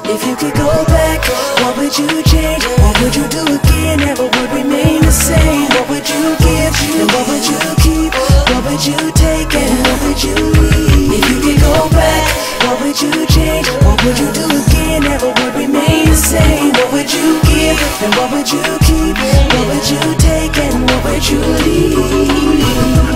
If you could go back, what would you change? What would you do again? Never would remain the same. What would you give? And what would you keep? What would you take and what would you leave? If you could go back, what would you change? What would you do again? Never would remain the same. What would you give? And what would you keep? What would you take and what would you leave?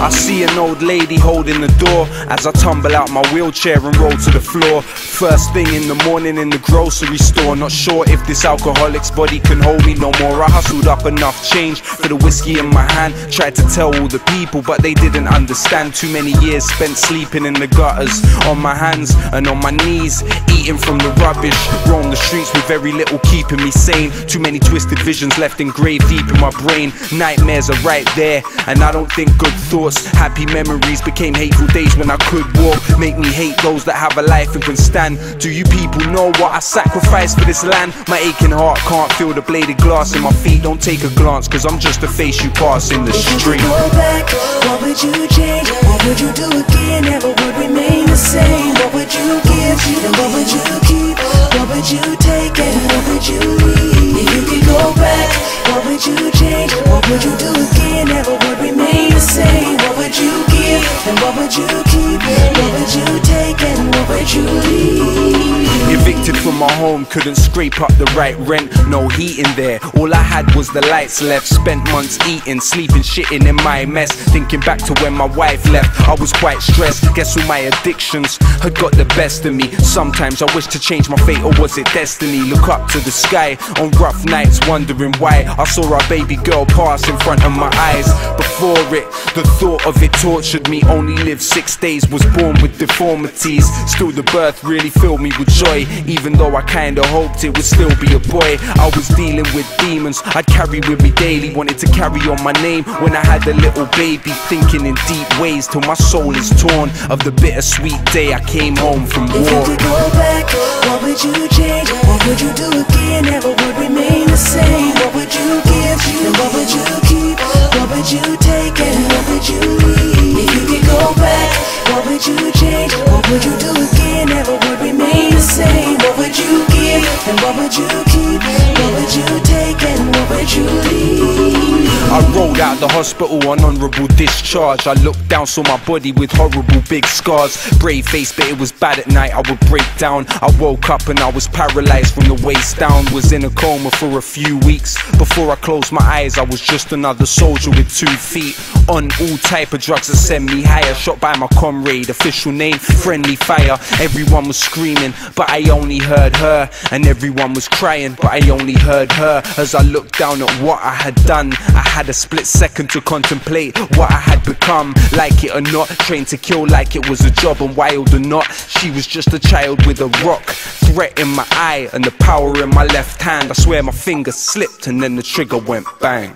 I see an old lady holding the door as I tumble out my wheelchair and roll to the floor. First thing in the morning in the grocery store. Not sure if this alcoholic's body can hold me no more. I hustled up enough change for the whiskey in my hand. Tried to tell all the people but they didn't understand. Too many years spent sleeping in the gutters, on my hands and on my knees, eating from the rubbish. Roam the streets with very little keeping me sane. Too many twisted visions left engraved deep in my brain. Nightmares are right there and I don't think good thoughts. Happy memories became hateful days when I could walk. Make me hate those that have a life and can stand. Do you people know what I sacrificed for this land? My aching heart can't feel the bladed glass in my feet. Don't take a glance cause I'm just a face you pass in the street. If you could go back, what would you change? What would you do again? Never would remain the same. What would you give? And what would you keep? What would you take and what would you leave? If you could go back, what would you change? What would you do again? Never would remain the same. What would you give? And what would you keep? What would you take and what would you leave? Evicted from my home, couldn't scrape up the right rent. No heat in there, all I had was the lights left. Spent months eating, sleeping, shitting in my mess. Thinking back to when my wife left, I was quite stressed. Guess all my addictions had got the best of me. Sometimes I wish to change my fate, or was it destiny? Look up to the sky on rough nights, wondering why I saw our baby girl pass in front of my eyes. Before it, the thought of it tortured me. Only lived 6 days, was born with deformities. Still the birth really filled me with joy. Even though I kinda hoped it would still be a boy. I was dealing with demons I'd carry with me daily. Wanted to carry on my name when I had a little baby. Thinking in deep ways till my soul is torn of the bittersweet day I came home from war. If you could go back, what would you change? What would you do again? Never would remain the same. What would you give? And what would you keep? What would you take and what would you leave? If you could go back, what would you change? What would you do again? Never would remain the same. What would you give? And what would you keep? What would you take and what would you leave? I rolled out the hospital on honourable discharge. I looked down, saw my body with horrible big scars. Brave face, but it was bad at night, I would break down. I woke up and I was paralysed from the waist down. Was in a coma for a few weeks. Before I closed my eyes, I was just another soldier with 2 feet. On all type of drugs that send me higher. Shot by my comrade, official name, friendly fire. Everyone was screaming, but I only heard her. And everyone was crying, but I only heard her. As I looked down at what I had done, I had a split second to contemplate what I had become. Like it or not, trained to kill like it was a job. And wild or not, she was just a child with a rock. Threat in my eye and the power in my left hand. I swear my finger slipped and then the trigger went bang.